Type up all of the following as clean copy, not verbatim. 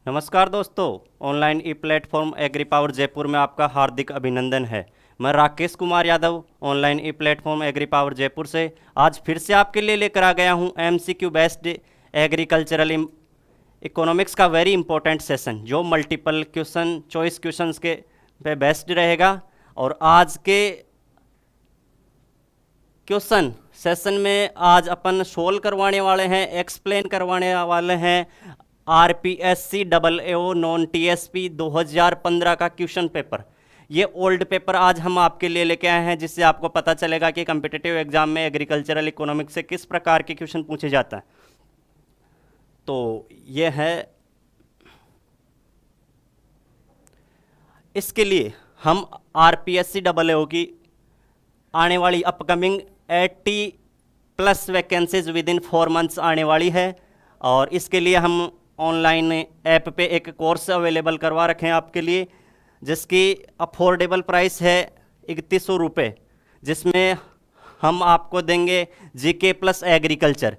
नमस्कार दोस्तों। ऑनलाइन ई platform agree Power Jaipur में आपका हार्दिक अभिनंदन है। मैं राकेश कुमार यादव ऑनलाइन ई प्लेटफॉर्म एग्री पावर जयपुर से आज फिर से आपके लिए लेकर आ गया हूं एमसीक्यू बेस्ड एग्रीकल्चरल इकोनॉमिक्स का वेरी इंपॉर्टेंट सेशन, जो मल्टीपल क्वेश्चन चॉइस क्वेश्चंस के पे बेस्ड रहेगा। और आज के क्वेश्चन सेशन में आज अपन सोल्व करवाने वाले हैं, एक्सप्लेन करवाने वाले हैं आरपीएससी डबल एओ नॉन टीएसपी 2015 का क्वेश्चन पेपर। ये ओल्ड पेपर आज हम आपके लिए लेके आए हैं, जिससे आपको पता चलेगा कि कम्पिटिटिव एग्जाम में एग्रीकल्चरल इकोनॉमिक्स से किस प्रकार के क्वेश्चन पूछे जाता है। तो ये है, इसके लिए हम आरपीएससी डबल एओ की आने वाली upcoming 80+ vacancies with in 4 months आने वाली है। और इसके लिए हम ऑनलाइन ऐप पे एक कोर्स अवेलेबल करवा रखे हैं आपके लिए, जिसकी अफोर्डेबल प्राइस है 3100 रुपये, जिसमें हम आपको देंगे GK plus agriculture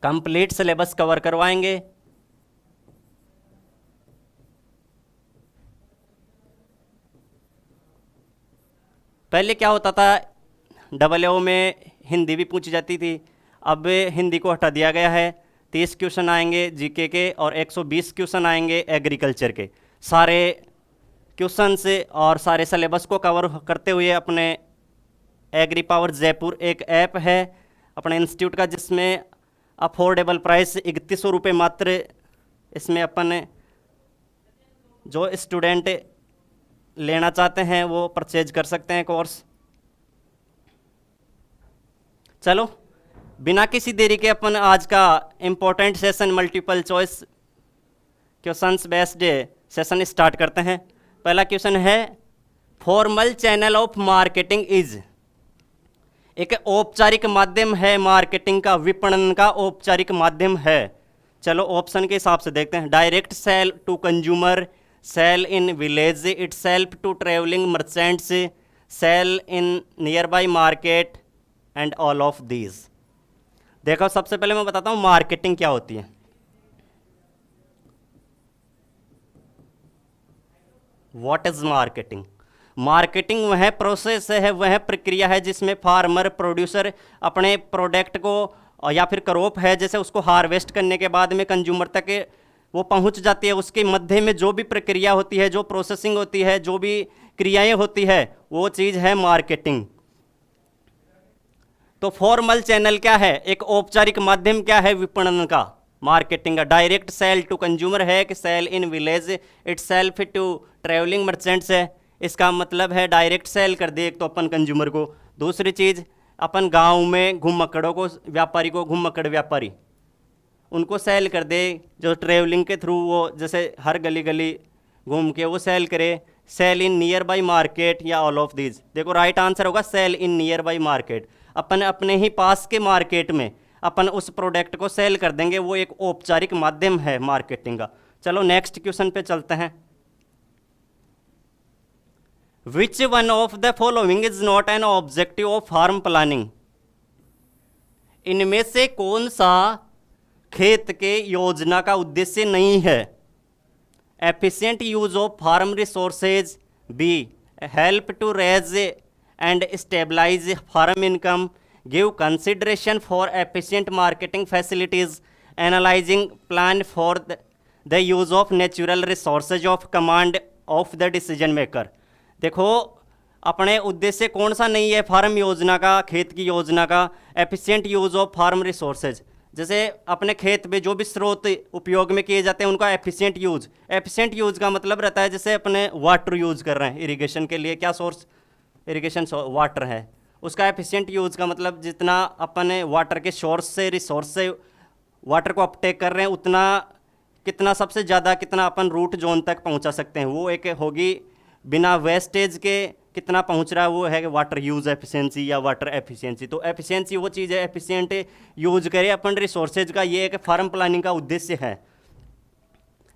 complete syllabus cover करवाएंगे। पहले क्या होता था, डबल एओ में हिंदी भी पूछी जाती थी, अब हिंदी को हटा दिया गया है। 30 क्वेश्चन आएंगे जीके के और 120 क्वेश्चन आएंगे एग्रीकल्चर के। सारे क्वेश्चन से और सारे सिलेबस को कवर करते हुए अपने एग्री पावर जयपुर एक ऐप है अपने इंस्टीट्यूट का, जिसमें अफोर्डेबल प्राइस 3100 रुपये मात्र। इसमें अपन जो स्टूडेंट लेना चाहते हैं वो परचेज कर सकते हैं कोर्स। चलो बिना किसी देरी के अपन आज का important session multiple choice questions based session start करते हैं। पहला क्वेश्चन है, formal channel of marketing is. एक औपचारिक माध्यम है मार्केटिंग का, विपणन का औपचारिक माध्यम है। चलो ऑप्शन के हिसाब से देखते हैं। Direct sale to consumer, sale in village itself to travelling merchants, sale in nearby market and all of these. देखो सबसे पहले मैं बताता हूँ मार्केटिंग क्या होती है। What is marketing? मार्केटिंग वह प्रोसेस है, वह प्रक्रिया है जिसमें फार्मर प्रोड्यूसर अपने प्रोडक्ट को या फिर क्रॉप है जैसे उसको हार्वेस्ट करने के बाद में कंज्यूमर तक वो पहुंच जाती है। उसके मध्य में जो भी प्रक्रिया होती है, जो प्रोसेसिंग होती है, जो भी क्रियाएं होती है, वो चीज़ है मार्केटिंग। तो फॉर्मल चैनल क्या है? एक औपचारिक माध्यम क्या है विपणन का, मार्केटिंग का। डायरेक्ट सेल टू कंज्यूमर है कि sale in village itself to travelling merchants है। इसका मतलब है डायरेक्ट सेल कर दे एक तो अपन कंज्यूमर को। दूसरी चीज़, अपन गांव में घुमक्कड़ों को, व्यापारी को, घुमक्कड़ व्यापारी उनको सेल कर दे, जो ट्रेवलिंग के थ्रू वो जैसे हर गली गली घूम के वो सेल करे। Sell in nearby market या ऑल ऑफ दीज। देखो राइट आंसर होगा sell in nearby market. अपन अपने ही पास के मार्केट में अपन उस प्रोडक्ट को सेल कर देंगे, वो एक औपचारिक माध्यम है मार्केटिंग का। चलो नेक्स्ट क्वेश्चन पे चलते हैं। Which one of the following is not an objective of farm planning? इनमें से कौन सा खेत के योजना का उद्देश्य नहीं है? Efficient use of farm resources, be help to raise and stabilise farm income, give consideration for efficient marketing facilities, analysing plan for the use of natural resources of command of the decision maker. देखो अपने उद्देश्य कौन सा नहीं है farm योजना का, खेत की योजना का? Efficient use of farm resources, जैसे अपने खेत में जो भी स्रोत उपयोग में किए जाते हैं उनका एफिशिएंट यूज। एफिशिएंट यूज का मतलब रहता है जैसे अपने वाटर यूज कर रहे हैं इरिगेशन के लिए, क्या सोर्स इरिगेशन वाटर है, उसका एफिशिएंट यूज का मतलब जितना अपने वाटर के सोर्स से, रिसोर्स से वाटर को अपटेक कर रहे हैं, उतना कितना सबसे ज़्यादा कितना अपन रूट जोन तक पहुंचा सकते हैं, वो एक होगी। बिना वेस्टेज के कितना पहुंच रहा है, वो है वाटर यूज एफिशिएंसी या वाटर एफिशिएंसी। तो एफिशिएंसी वो चीज़ है, एफिशिएंट यूज करें अपन रिसोर्सेज का, ये एक फार्म प्लानिंग का उद्देश्य है।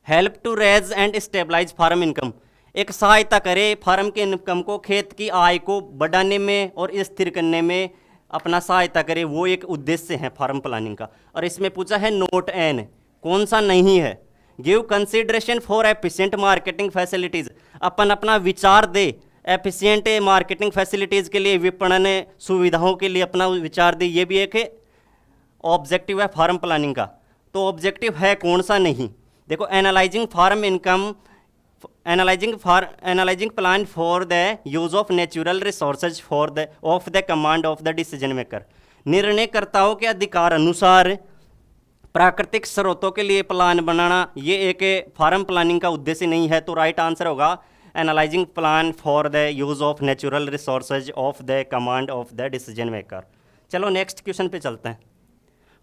Help to raise and stabilise farm income, एक सहायता करे फार्म के इनकम को, खेत की आय को बढ़ाने में और स्थिर करने में अपना सहायता करे, वो एक उद्देश्य है फार्म प्लानिंग का। और इसमें पूछा है नोट एन, कौन सा नहीं है। Give consideration for efficient marketing facilities, अपन अपना विचार दे एफिशिएंट मार्केटिंग फैसिलिटीज के लिए, विपणन सुविधाओं के लिए अपना विचार दे। ये भी एक ऑब्जेक्टिव है फार्म प्लानिंग का। तो ऑब्जेक्टिव है कौन सा नहीं, देखो analysing farm income, analysing plan for the use of natural resources for the of the command of the decision maker, निर्णयकर्ताओं के अधिकार अनुसार प्राकृतिक स्रोतों के लिए प्लान बनाना, ये एक फार्म प्लानिंग का उद्देश्य नहीं है। तो राइट आंसर होगा analysing plan for the use of natural resources of the command of the decision maker. चलो नेक्स्ट क्वेश्चन पे चलते हैं।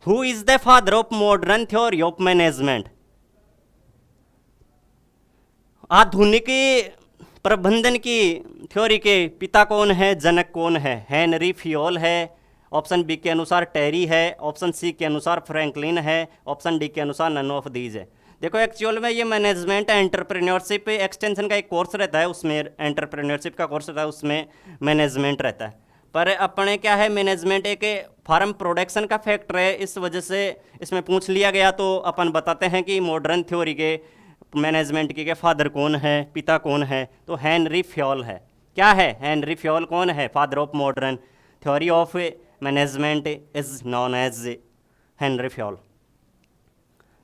Who is the father of modern theory of management, आधुनिक प्रबंधन की थ्योरी के पिता कौन है, जनक कौन है। हेनरी फियोल है, ऑप्शन बी के अनुसार टेरी है, ऑप्शन सी के अनुसार फ्रैंकलिन है, ऑप्शन डी के अनुसार नन ऑफ दीज है। देखो एक्चुअल में ये मैनेजमेंट एंटरप्रेन्योरशिप एक्सटेंशन का एक कोर्स रहता है, उसमें एंटरप्रेन्योरशिप का कोर्स रहता है, उसमें मैनेजमेंट रहता है। पर अपने क्या है, मैनेजमेंट एक फार्म प्रोडक्शन का फैक्टर है, इस वजह से इसमें पूछ लिया गया। तो अपन बताते हैं कि मॉडर्न थ्योरी के मैनेजमेंट के फादर कौन है, पिता कौन है। तो हेनरी फ्योल है। क्या है, हेनरी फ्योल कौन है, father of modern theory of management is known as Henri Fayol.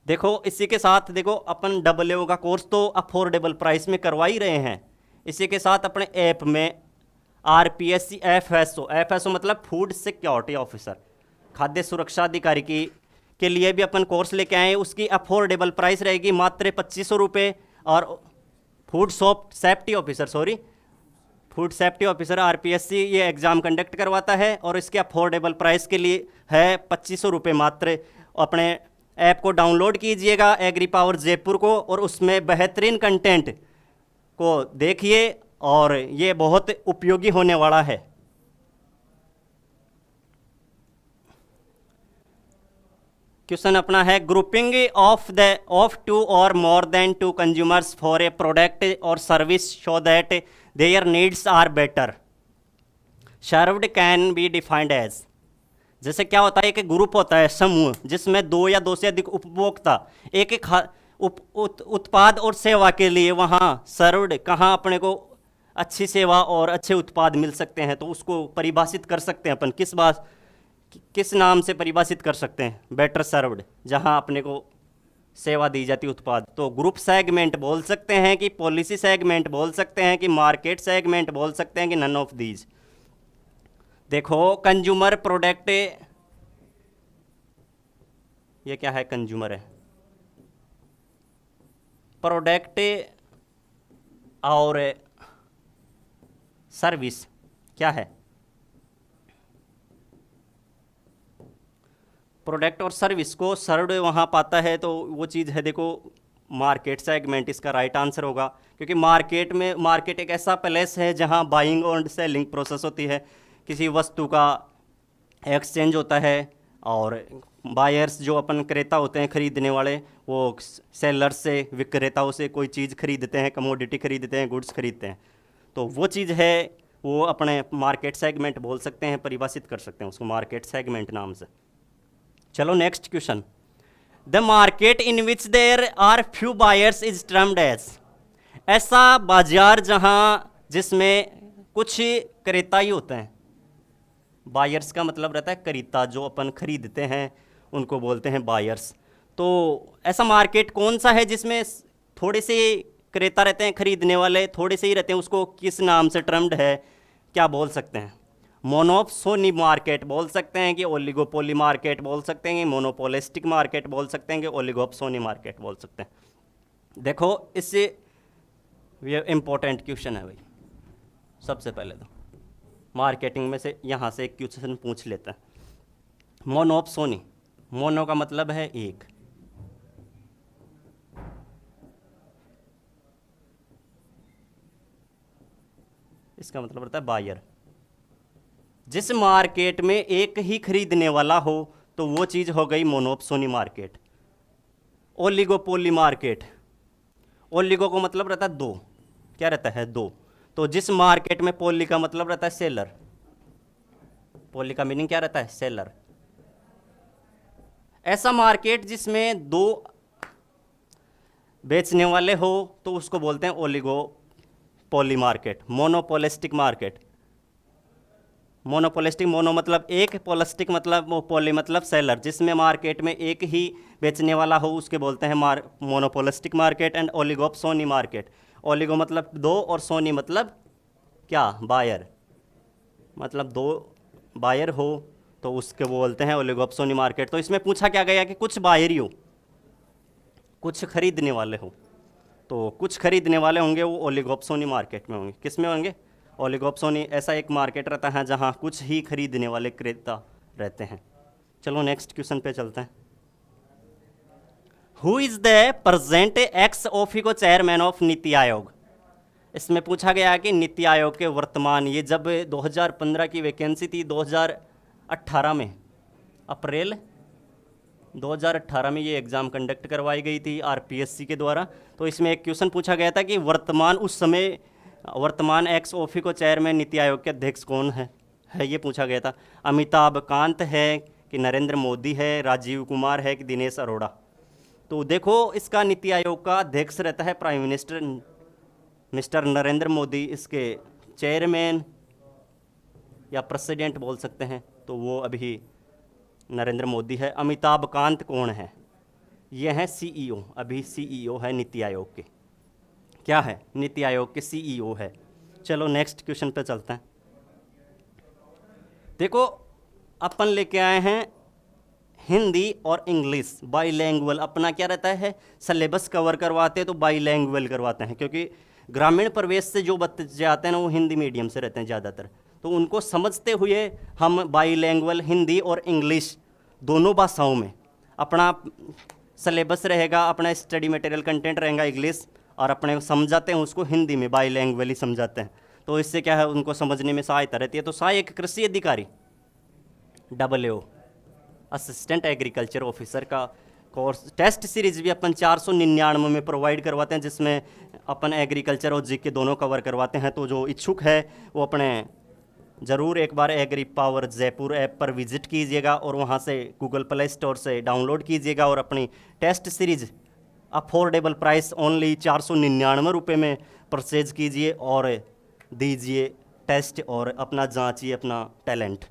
देखो इसी के साथ देखो अपन डब्ल्यू का कोर्स तो अफोर्डेबल प्राइस में करवा ही रहे हैं। इसी के साथ अपने ऐप में RPSC FSO मतलब फूड सिक्योरिटी ऑफिसर, खाद्य सुरक्षा अधिकारी की के लिए भी अपन कोर्स लेके आए हैं। उसकी अफोर्डेबल प्राइस रहेगी मात्र 2500 रुपये। और फूड सेफ्टी ऑफिसर RPSC ये एग्ज़ाम कंडक्ट करवाता है और इसके अफोर्डेबल प्राइस के लिए है 2500 रुपये मात्र। अपने ऐप को डाउनलोड कीजिएगा एग्री पावर जयपुर को, और उसमें बेहतरीन कंटेंट को देखिए और ये बहुत उपयोगी होने वाला है। क्वेश्चन अपना है ग्रुपिंग ऑफ टू और more than two consumers for a product और service show that their needs are better served can be defined as. जैसे क्या होता है, एक ग्रुप होता है, समूह, जिसमें दो या दो से अधिक उपभोक्ता एक उत्पाद और सेवा के लिए वहाँ सर्व्ड, कहाँ अपने को अच्छी सेवा और अच्छे उत्पाद मिल सकते हैं, तो उसको परिभाषित कर सकते हैं अपन किस नाम से परिभाषित कर सकते हैं, बेटर सर्व्ड, जहां अपने को सेवा दी जाती उत्पाद। तो ग्रुप सेगमेंट बोल सकते हैं कि पॉलिसी सेगमेंट बोल सकते हैं कि मार्केट सेगमेंट बोल सकते हैं कि नन ऑफ दीज। देखो कंज्यूमर प्रोडक्ट, ये क्या है, कंज्यूमर है, प्रोडक्ट और सर्विस क्या है, प्रोडक्ट और सर्विस को सर्व्ड वहाँ पाता है, तो वो चीज़ है देखो मार्केट सेगमेंट इसका राइट आंसर होगा। क्योंकि मार्केट एक ऐसा प्लेस है जहाँ बाइंग और सेलिंग प्रोसेस होती है, किसी वस्तु का एक्सचेंज होता है और बायर्स जो अपन क्रेता होते हैं, खरीदने वाले, वो सेलर्स से, विक्रेताओं से कोई चीज़ खरीदते हैं, कमोडिटी खरीदते हैं, गुड्स खरीदते हैं, तो वो चीज़ है वो अपने मार्केट सेगमेंट बोल सकते हैं, परिभाषित कर सकते हैं उसको मार्केट सेगमेंट नाम से। चलो next question, the market in which there are few buyers is termed as. ऐसा बाजार जिसमें कुछ क्रेता ही होते हैं, बायर्स का मतलब रहता है क्रेता, जो अपन खरीदते हैं उनको बोलते हैं बायर्स। तो ऐसा मार्केट कौन सा है जिसमें थोड़े से क्रेता रहते हैं, खरीदने वाले थोड़े से ही रहते हैं, उसको किस नाम से टर्म्ड है, क्या बोल सकते हैं? मोनोपोली मार्केट बोल सकते हैं कि ओलिगोपोली मार्केट बोल सकते हैं कि मोनोपोलिस्टिक मार्केट बोल सकते हैं कि ओलिगोपोली मार्केट बोल सकते हैं। देखो इससे ये इम्पोर्टेंट क्वेश्चन है भाई। सबसे पहले तो मार्केटिंग में से यहाँ से एक क्वेश्चन पूछ लेते हैं। मोनोपोली, मोनो का मतलब है एक, इसका मतलब रहता है बायर। जिस मार्केट में एक ही खरीदने वाला हो तो वो चीज़ हो गई monopoly market. Oligopoly market, oligo को मतलब रहता है दो, क्या रहता है, दो। तो जिस मार्केट में पोली का मतलब रहता है सेलर, पोली का मीनिंग क्या रहता है, सेलर। ऐसा मार्केट जिसमें दो बेचने वाले हो तो उसको बोलते हैं oligopoly market, monopolistic market. Monopolistic, mono मतलब एक, पोलिस्टिक मतलब वो, पोली मतलब सेलर, जिसमें मार्केट में एक ही बेचने वाला हो उसके बोलते हैं monopolistic market. And oligopsony market, oligo मतलब दो और सोनी मतलब क्या, बायर, मतलब दो बायर हो तो उसके बोलते हैं ओलिगोप्सोनी मार्केट। तो इसमें पूछा क्या गया कि कुछ बायर ही हो, कुछ खरीदने वाले हो, तो कुछ खरीदने वाले होंगे वो ओलिगोप्सोनी मार्केट में होंगे। किस में होंगे, ओलिगोप्सोनी। ऐसा एक मार्केट रहता है जहाँ कुछ ही खरीदने वाले क्रेता रहते हैं। चलो नेक्स्ट क्वेश्चन पे चलते हैं। Who is the present ex officio chairman of NITI Aayog. इसमें पूछा गया है कि नीति आयोग के वर्तमान, ये जब 2015 की वैकेंसी थी, 2018 में, अप्रैल 2018 में ये एग्ज़ाम कंडक्ट करवाई गई थी आरपीएससी के द्वारा। तो इसमें एक क्वेश्चन पूछा गया था कि उस समय वर्तमान x officio chairman NITI Aayog के अध्यक्ष कौन है ये पूछा गया था। अमिताभ कांत है कि नरेंद्र मोदी है, राजीव कुमार है कि दिनेश अरोड़ा। तो देखो इसका नीति आयोग का अध्यक्ष रहता है prime minister mister Narendra Modi, इसके चेयरमैन या प्रेसिडेंट बोल सकते हैं तो वो अभी नरेंद्र मोदी है। अमिताभ कांत कौन है, ये हैं सीईओ, अभी सीईओ है नीति आयोग के। क्या है, नीति आयोग के सीईओ है। चलो नेक्स्ट क्वेश्चन पे चलते हैं। देखो अपन लेके आए हैं हिंदी और इंग्लिश बाईलैंग्वेल। अपना क्या रहता है, सिलेबस कवर करवाते हैं तो बाईलैंग्वेल करवाते हैं, क्योंकि ग्रामीण प्रवेश से जो बच्चे आते हैं ना वो हिंदी मीडियम से रहते हैं ज़्यादातर, तो उनको समझते हुए हम बाईलैंग्वेल हिंदी और इंग्लिश दोनों भाषाओं में अपना सिलेबस रहेगा, अपना स्टडी मटेरियल कंटेंट रहेगा इंग्लिश, और अपने समझाते हैं उसको हिंदी में, बाईलैंग्वेल ही समझाते हैं। तो इससे क्या है, उनको समझने में सहायता रहती है। तो सहायक कृषि अधिकारी WO, असिस्टेंट एग्रीकल्चर ऑफिसर का कोर्स टेस्ट सीरीज भी अपन 499 में प्रोवाइड करवाते हैं, जिसमें अपन एग्रीकल्चर और जीके दोनों कवर करवाते हैं। तो जो इच्छुक है वो अपने ज़रूर एक बार एग्री पावर जयपुर ऐप पर विजिट कीजिएगा और वहाँ से गूगल प्ले स्टोर से डाउनलोड कीजिएगा और अपनी test series affordable price only 499 रुपये में परचेज कीजिए और दीजिए टेस्ट और अपना जांचिए अपना टैलेंट।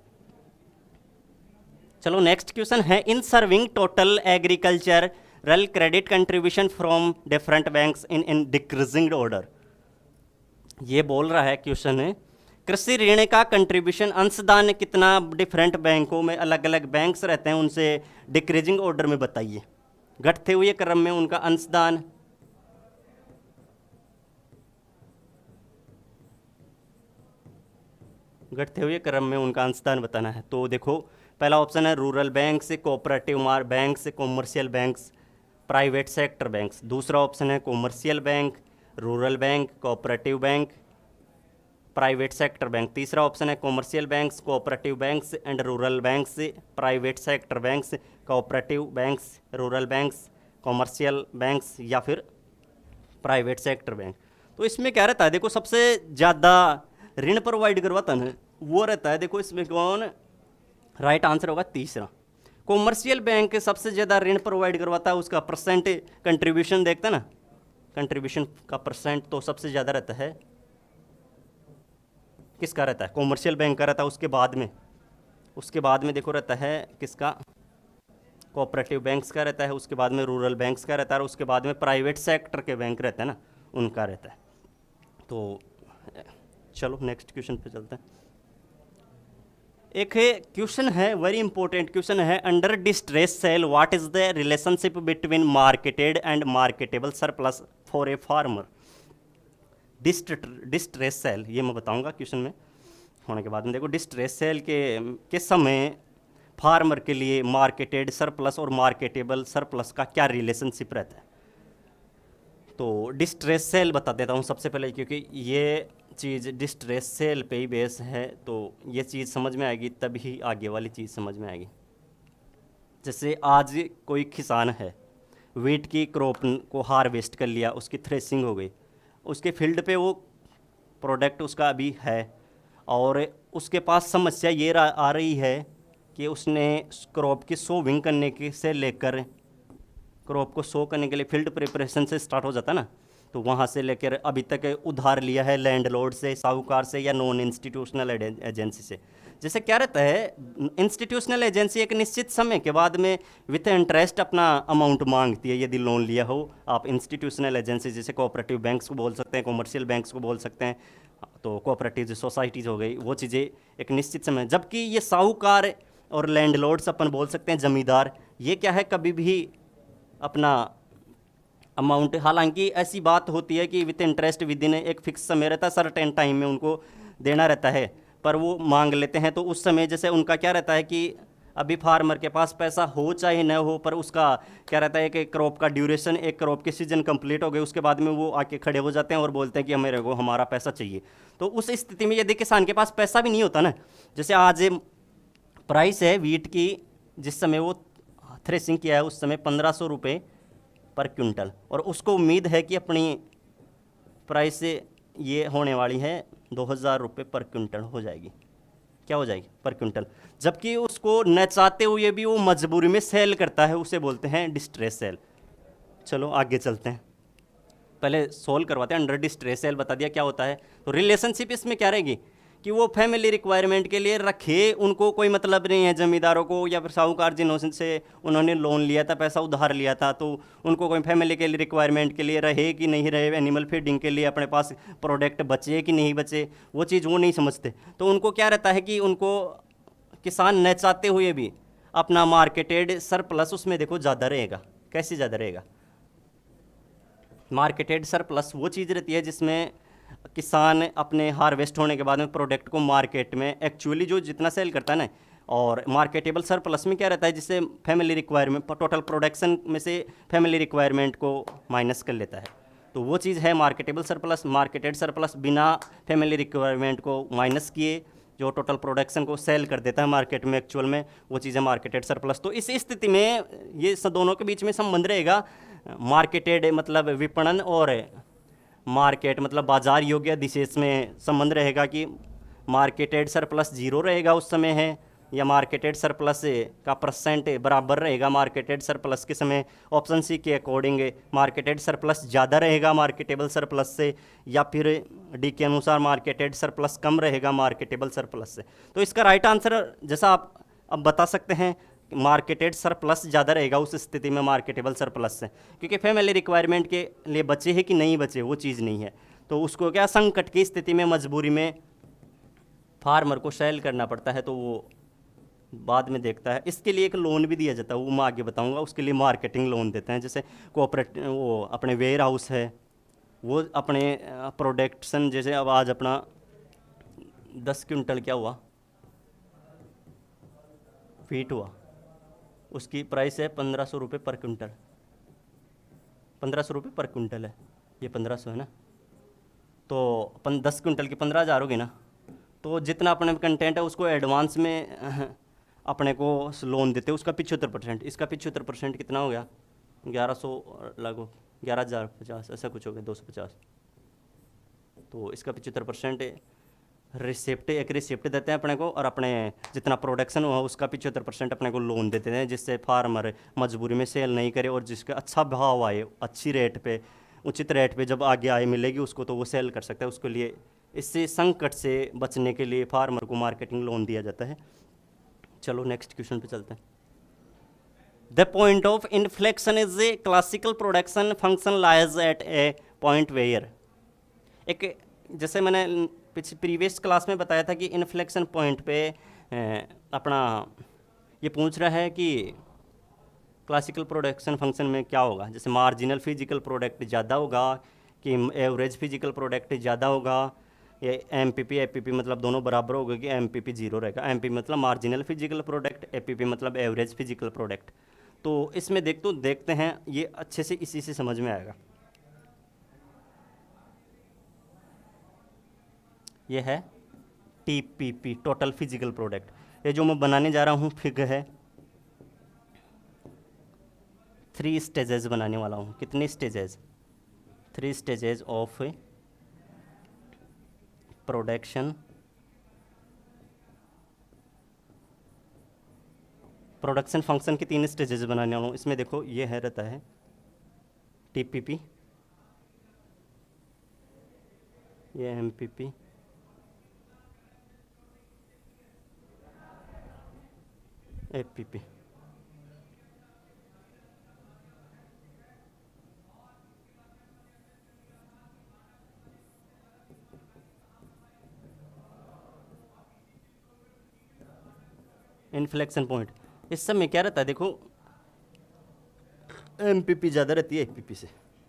चलो नेक्स्ट क्वेश्चन है, in serving total agricultural credit contribution from different banks in decreasing order. ये बोल रहा है क्वेश्चन है, कृषि ऋण का कंट्रीब्यूशन अंशदान कितना डिफरेंट बैंकों में, अलग अलग बैंक्स रहते हैं उनसे डिक्रीजिंग ऑर्डर में बताइए। घटते हुए क्रम में उनका अंशदान, घटते हुए क्रम में उनका अंशदान बताना है। तो देखो पहला ऑप्शन है रूरल बैंक से, कोऑपरेटिव बैंक से, commercial banks, private sector banks. दूसरा ऑप्शन है commercial bank, rural bank, cooperative bank, private sector bank. तीसरा ऑप्शन है commercial banks, cooperative banks and rural banks, private sector banks, cooperative banks, rural banks, commercial banks या फिर private sector bank. तो इसमें क्या रहता है, देखो सबसे ज़्यादा ऋण प्रोवाइड करवाता है वो रहता है, देखो इसमें कौन, राइट आंसर होगा तीसरा। कॉमर्शियल बैंक सबसे ज़्यादा ऋण प्रोवाइड करवाता है, उसका परसेंट कंट्रीब्यूशन देखते हैं ना, कंट्रीब्यूशन का परसेंट तो सबसे ज़्यादा रहता है किसका रहता है, कॉमर्शियल बैंक का रहता है। उसके बाद में देखो रहता है किसका, कोऑपरेटिव बैंक्स का रहता है, उसके बाद में रूरल बैंक्स का रहता है, और उसके बाद में प्राइवेट सेक्टर के बैंक रहते हैं ना उनका रहता है। तो चलो नेक्स्ट क्वेश्चन पे चलते हैं। एक क्वेश्चन है, वेरी इंपॉर्टेंट क्वेश्चन है, under distress cell what is the relationship between marketed and marketable surplus for a farmer. Distress cell, ये मैं बताऊंगा क्वेश्चन में होने के बाद में। देखो डिस्ट्रेस सेल के समय फार्मर के लिए मार्केटेड सरप्लस और मार्केटेबल सरप्लस का क्या रिलेशनशिप रहता है। तो डिस्ट्रेस सेल बता देता हूँ सबसे पहले, क्योंकि ये चीज़ डिस्ट्रेस सेल पे ही बेस है, तो ये चीज़ समझ में आएगी तभी आगे वाली चीज़ समझ में आएगी। जैसे आज कोई किसान है, वीट की क्रॉप को हार्वेस्ट कर लिया, उसकी थ्रेसिंग हो गई, उसके फील्ड पे वो प्रोडक्ट उसका अभी है, और उसके पास समस्या ये आ रही है कि उसने क्रॉप की सोविंग करने के से लेकर क्रॉप को सो करने के लिए फील्ड प्रिपरेशन से स्टार्ट हो जाता है ना, तो वहाँ से लेकर अभी तक उधार लिया है लैंडलॉर्ड से, साहूकार से या नॉन इंस्टीट्यूशनल एजेंसी से। जैसे क्या रहता है, इंस्टीट्यूशनल एजेंसी एक निश्चित समय के बाद में विथ इंटरेस्ट अपना अमाउंट मांगती है यदि लोन लिया हो। आप इंस्टीट्यूशनल एजेंसी जैसे कोऑपरेटिव बैंक्स को बोल सकते हैं, कॉमर्शियल बैंक्स को बोल सकते हैं, तो कोऑपरेटिव सोसाइटीज़ हो गई, वो चीज़ें एक निश्चित समय। जबकि ये साहूकार और लैंडलॉर्ड्स अपन बोल सकते हैं जमींदार, ये क्या है, कभी भी अपना अमाउंट, हालांकि ऐसी बात होती है कि विथ इंटरेस्ट विद इन एक फिक्स समय रहता है, सर्टेन टाइम में उनको देना रहता है, पर वो मांग लेते हैं। तो उस समय जैसे उनका क्या रहता है कि अभी फार्मर के पास पैसा हो चाहे न हो, पर उसका क्या रहता है कि क्रॉप का ड्यूरेशन, एक क्रॉप के सीजन कंप्लीट हो गए उसके बाद में वो आके खड़े हो जाते हैं और बोलते हैं कि मेरे को हमारा पैसा चाहिए। तो उस स्थिति में यदि किसान के पास पैसा भी नहीं होता ना, जैसे आज प्राइस है वीट की, जिस समय वो थ्रेसिंग किया है उस समय 1500 रुपये पर क्विंटल, और उसको उम्मीद है कि अपनी प्राइस ये होने वाली है 2000 रुपये पर क्विंटल हो जाएगी, क्या हो जाएगी पर क्विंटल, जबकि उसको न चाहते हुए भी वो मजबूरी में सेल करता है, उसे बोलते हैं डिस्ट्रेस सेल। चलो आगे चलते हैं, पहले सोल्व करवाते हैं। अंडर डिस्ट्रेस सेल बता दिया क्या होता है। तो रिलेशनशिप इसमें क्या रहेगी कि वो फैमिली रिक्वायरमेंट के लिए रखे, उनको कोई मतलब नहीं है जमींदारों को या फिर साहूकार जिन्होंने से उन्होंने लोन लिया था, पैसा उधार लिया था, तो उनको कोई फैमिली के लिए रिक्वायरमेंट के लिए रहे कि नहीं रहे, एनिमल फीडिंग के लिए अपने पास प्रोडक्ट बचे कि नहीं बचे, वो चीज़ वो नहीं समझते। तो उनको क्या रहता है कि उनको किसान न चाहते हुए भी अपना मार्केटेड सरप्लस उसमें देखो ज़्यादा रहेगा। कैसे ज़्यादा रहेगा? मार्केटेड सरप्लस वो चीज़ रहती है जिसमें किसान अपने हार्वेस्ट होने के बाद में प्रोडक्ट को मार्केट में एक्चुअली जो जितना सेल करता है ना, और मार्केटेबल सरप्लस में क्या रहता है, जिससे फैमिली रिक्वायरमेंट, टोटल प्रोडक्शन में से फैमिली रिक्वायरमेंट को माइनस कर लेता है। तो वो चीज़ है मार्केटेबल सरप्लस। मार्केटेड सरप्लस बिना फैमिली रिक्वायरमेंट को माइनस किए जो टोटल प्रोडक्शन को सेल कर देता है मार्केट में एक्चुअल में, वो चीज़ है मार्केटेड सरप्लस। तो इस स्थिति में ये दोनों के बीच में संबंध रहेगा, मार्केटेड मतलब विपणन और मार्केट मतलब बाजार योग्य दिशेष में संबंध रहेगा कि मार्केटेड सरप्लस जीरो रहेगा उस समय है, या मार्केटेड सरप्लस का परसेंट बराबर रहेगा मार्केटेड सरप्लस के समय। ऑप्शन सी के अकॉर्डिंग मार्केटेड सरप्लस ज़्यादा रहेगा मार्केटेबल सरप्लस से, या फिर डी के अनुसार मार्केटेड सरप्लस कम रहेगा मार्केटेबल सरप्लस से। तो इसका राइट आंसर जैसा आप अब बता सकते हैं, मार्केटेड सरप्लस ज़्यादा रहेगा उस स्थिति में मार्केटेबल सरप्लस से, क्योंकि फैमिली रिक्वायरमेंट के लिए बचे है कि नहीं बचे वो चीज़ नहीं है। तो उसको क्या संकट की स्थिति में मजबूरी में फार्मर को सेल करना पड़ता है, तो वो बाद में देखता है। इसके लिए एक लोन भी दिया जाता है, वो मैं आगे बताऊंगा। उसके लिए मार्केटिंग लोन देते हैं, जैसे कोऑपरेटिव वो अपने वेयर हाउस है, वो अपने प्रोडक्शन, जैसे अब आज अपना 10 क्विंटल क्या हुआ फीट हुआ, उसकी प्राइस है 1500 रुपये पर क्विंटल। 1500 रुपये पर क्विंटल है, ये 1500 है ना, तो 10 क्विंटल की 15,000 होगी ना। तो जितना अपने कंटेंट है उसको एडवांस में अपने को लोन देते हैं, उसका 75%, इसका 75% कितना हो गया 1100 लागू 11,050 ऐसा कुछ हो गया 250। तो इसका 75% रिसिप्ट, एक रिसिप्ट देते हैं अपने को, और अपने जितना प्रोडक्शन हुआ उसका 75% अपने को लोन देते हैं, जिससे फार्मर मजबूरी में सेल नहीं करे और जिसका अच्छा भाव आए, अच्छी रेट पे, उचित रेट पे जब आगे आए मिलेगी उसको, तो वो सेल कर सकता है। उसके लिए इससे संकट से बचने के लिए फार्मर को मार्केटिंग लोन दिया जाता है। चलो नेक्स्ट क्वेश्चन पे चलते हैं। The point of inflection is a classical production function lies at a point where. एक जैसे मैंने प्रीवियस क्लास में बताया था कि इन्फ्लेक्शन पॉइंट पे अपना ये पूछ रहा है कि क्लासिकल प्रोडक्शन फंक्शन में क्या होगा, जैसे मार्जिनल फिजिकल प्रोडक्ट ज़्यादा होगा कि एवरेज फिजिकल प्रोडक्ट ज़्यादा होगा, ये एमपीपी एपीपी मतलब दोनों बराबर होगा कि एमपीपी जीरो रहेगा। एमपी मतलब मार्जिनल फिजिकल प्रोडक्ट, एपीपी मतलब एवरेज फिजिकल प्रोडक्ट। तो इसमें देखते हैं, ये अच्छे से इसी से समझ में आएगा। ये है टीपीपी टोटल फिजिकल प्रोडक्ट। ये जो मैं बनाने जा रहा हूँ फिग है, 3 स्टेजेस बनाने वाला हूँ। कितने stages? 3 stages of production, production function के 3 स्टेजेस बनाने वाला हूँ। इसमें देखो ये है रहता है टीपीपी, ये एमपीपी, एपीपी। इन्फ्लेक्शन पॉइंट इस समय क्या रहता है, देखो एमपीपी ज़्यादा रहती है एपीपी से,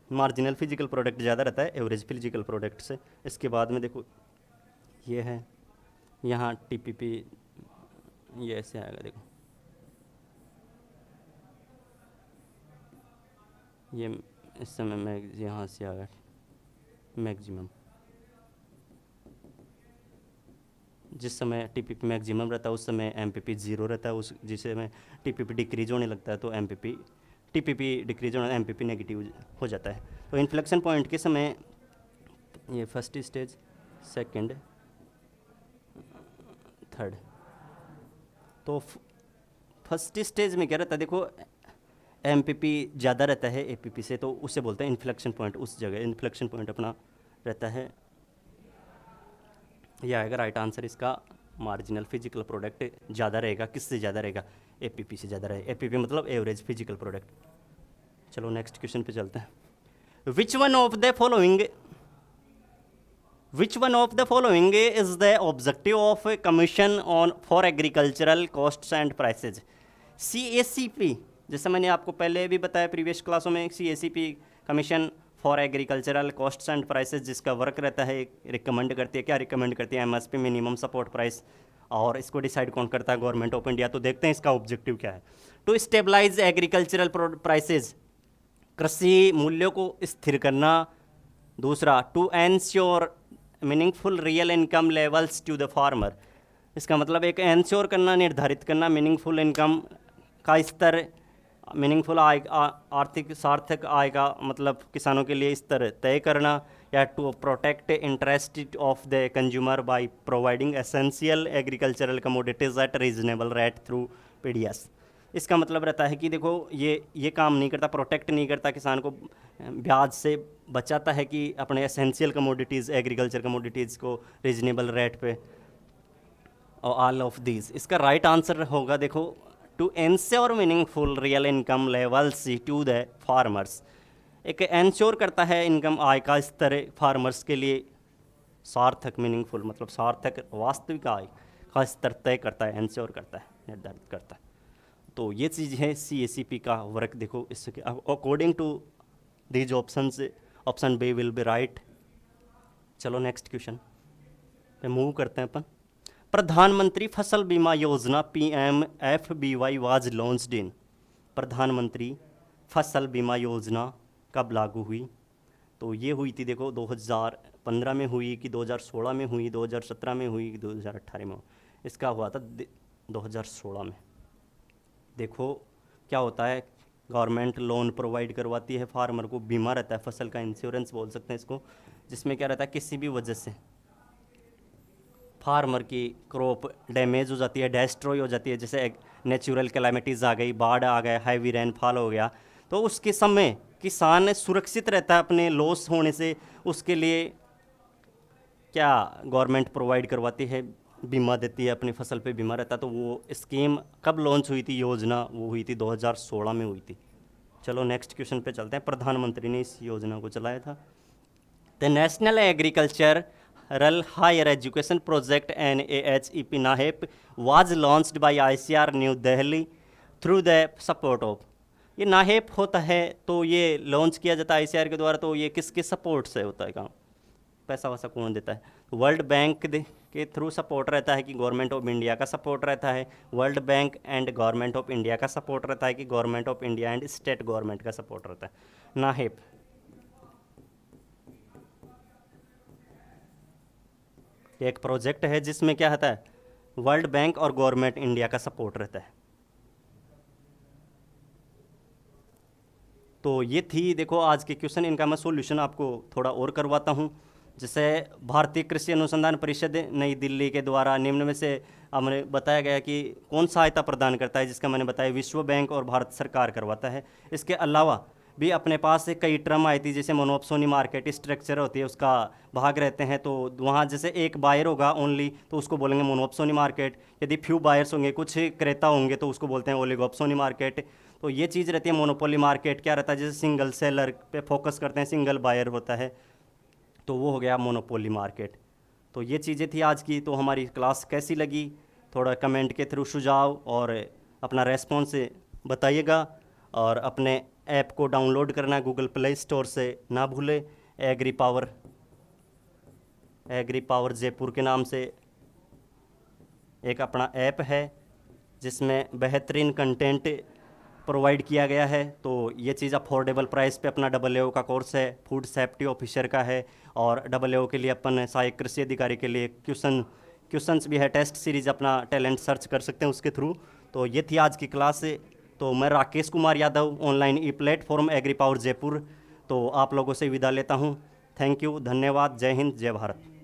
मार्जिनल फिजिकल प्रोडक्ट ज़्यादा रहता है एवरेज फिजिकल प्रोडक्ट से। इसके बाद में देखो ये है, यहाँ टीपीपी ये ऐसे आएगा, देखो ये इस समय मैग यहाँ से आ गया मैक्सिमम, जिस समय टीपीपी मैक्सिमम रहता है उस समय एमपीपी ज़ीरो रहता है, उस जिस समय टीपीपी डिक्रीज होने लगता है तो टीपीपी डिक्रीज होना एमपीपी नेगेटिव हो जाता है। तो इन्फ्लेक्शन पॉइंट के समय ये फर्स्ट स्टेज, सेकंड, थर्ड। तो फर्स्ट स्टेज में क्या रहता है, देखो एमपीपी ज़्यादा रहता है एपीपी से, तो उससे बोलते हैं इन्फ्लेक्शन पॉइंट। उस जगह इन्फ्लेक्शन पॉइंट अपना रहता है, यह आएगा राइट आंसर इसका। मार्जिनल फिजिकल प्रोडक्ट ज़्यादा रहेगा, किससे ज़्यादा रहेगा, एपीपी से ज़्यादा रहेगा। एपीपी मतलब एवरेज फिजिकल प्रोडक्ट। चलो नेक्स्ट क्वेश्चन पे चलते हैं। Which one of the following is the objective of commission on for agricultural costs and prices. CACP, जैसे मैंने आपको पहले भी बताया प्रीवियस क्लासों में, CACP commission for agricultural costs and prices, जिसका वर्क रहता है, रिकमेंड करती है, क्या रिकमेंड करती है, MSP मिनिमम सपोर्ट प्राइस, और इसको डिसाइड कौन करता है, गवर्नमेंट ऑफ इंडिया। तो देखते हैं इसका ऑब्जेक्टिव क्या है। टू स्टेबलाइज एग्रीकल्चरल प्राइसेस, कृषि मूल्यों को स्थिर करना। दूसरा, to ensure meaningful real income levels to the farmer, इसका मतलब एक एंश्योर करना, निर्धारित करना मीनिंगफुल इनकम का स्तर, मीनिंगफुल आय, आर्थिक सार्थक आय का मतलब किसानों के लिए स्तर तय करना। या to protect interest of the consumer by providing essential agricultural commodities at reasonable rate through PDS। इसका मतलब रहता है कि देखो ये काम नहीं करता, प्रोटेक्ट नहीं करता किसान को, ब्याज से बचाता है कि अपने एसेंशियल कमोडिटीज़, एग्रीकल्चर कमोडिटीज़ को रीजनेबल रेट पे, और ऑल ऑफ दीज। इसका राइट आंसर होगा देखो, to ensure meaningful real income levels to the farmers. एक एंश्योर करता है इनकम आय का स्तर फार्मर्स के लिए, सार्थक मीनिंगफुल मतलब सार्थक वास्तविक आय का स्तर तय करता है, एंश्योर करता है, निर्धारित करता है। तो ये चीज़ है CACP का वर्क। देखो इसके अकॉर्डिंग टू दीज ऑप्शन से option B will be right. चलो नेक्स्ट क्वेश्चन पे मूव करते हैं अपन। प्रधानमंत्री फसल बीमा योजना PMFBY वाज लॉन्च्ड इन। प्रधानमंत्री फसल बीमा योजना कब लागू हुई? तो ये हुई थी देखो 2015 में हुई कि 2016 में हुई, 2017 में हुई कि 2018 में हुई। इसका हुआ था 2016 में। देखो क्या होता है, गवर्नमेंट लोन प्रोवाइड करवाती है, फार्मर को बीमा रहता है, फसल का इंश्योरेंस बोल सकते हैं इसको, जिसमें क्या रहता है किसी भी वजह से फार्मर की क्रॉप डैमेज हो जाती है, डिस्ट्रॉय हो जाती है, जैसे नेचुरल कैलामिटीज़ आ गई, बाढ़ आ गया, हैवी रेनफॉल हो गया, तो उसके समय किसान सुरक्षित रहता है अपने लॉस होने से। उसके लिए क्या गवर्नमेंट प्रोवाइड करवाती है, बीमा देती है, अपनी फसल पे बीमा रहता है। तो वो स्कीम कब लॉन्च हुई थी योजना? वो हुई थी 2016 में हुई थी। चलो नेक्स्ट क्वेश्चन पे चलते हैं। प्रधानमंत्री ने इस योजना को चलाया था। The national agricultural higher education project NAHEP NAHEP was launched by ICR New Delhi through the support of. ये नाहेप होता है तो ये लॉन्च किया जाता है ICR के द्वारा। तो ये किसके सपोर्ट से होता है काम? पैसा वैसा कौन देता है? वर्ल्ड बैंक के थ्रू सपोर्ट रहता है कि गवर्नमेंट ऑफ इंडिया का सपोर्ट रहता है। World bank and government of India का सपोर्ट रहता है कि government of India and state government का सपोर्ट रहता है। नाहेप एक प्रोजेक्ट है जिसमें क्या होता है, वर्ल्ड बैंक और गवर्नमेंट इंडिया का सपोर्ट रहता है। तो ये थी देखो आज के क्वेश्चन। इनका मैं सॉल्यूशन आपको थोड़ा और करवाता हूँ। जैसे भारतीय कृषि अनुसंधान परिषद नई दिल्ली के द्वारा निम्न में से हमने बताया गया कि कौन सहायता प्रदान करता है, जिसका मैंने बताया विश्व बैंक और भारत सरकार करवाता है। इसके अलावा भी अपने पास से कई टर्म आई थी, जैसे मोनोप्सोनी मार्केट स्ट्रक्चर होती है, उसका भाग रहते हैं, तो वहाँ जैसे एक बायर होगा ओनली तो उसको बोलेंगे मोनोप्सोनी मार्केट। यदि फ्यू बायर्स होंगे, कुछ क्रेता होंगे, तो उसको बोलते हैं ओलिगोप्सोनी मार्केट। तो ये चीज़ रहती है। मोनोपोली मार्केट क्या रहता है, जैसे सिंगल सेलर पे फोकस करते हैं, सिंगल बायर होता है, तो वो हो गया मोनोपोली मार्केट। तो ये चीज़ें थी आज की। तो हमारी क्लास कैसी लगी, थोड़ा कमेंट के थ्रू सुझाव और अपना रेस्पॉन्स बताइएगा। और अपने ऐप को डाउनलोड करना गूगल प्ले स्टोर से ना भूलें। एग्री पावर जयपुर के नाम से एक अपना ऐप है, जिसमें बेहतरीन कंटेंट प्रोवाइड किया गया है। तो ये चीज़ अफोर्डेबल प्राइस पे अपना AAO का कोर्स है, फूड सेफ्टी ऑफिसर का है, और AAO के लिए अपन सहायक कृषि अधिकारी के लिए क्वेश्चंस भी है, टेस्ट सीरीज अपना टैलेंट सर्च कर सकते हैं उसके थ्रू। तो ये थी आज की क्लास। तो मैं राकेश कुमार यादव, ऑनलाइन ई प्लेटफॉर्म एग्री पावर जयपुर, तो आप लोगों से विदा लेता हूँ। थैंक यू, धन्यवाद, जय हिंद, जय भारत।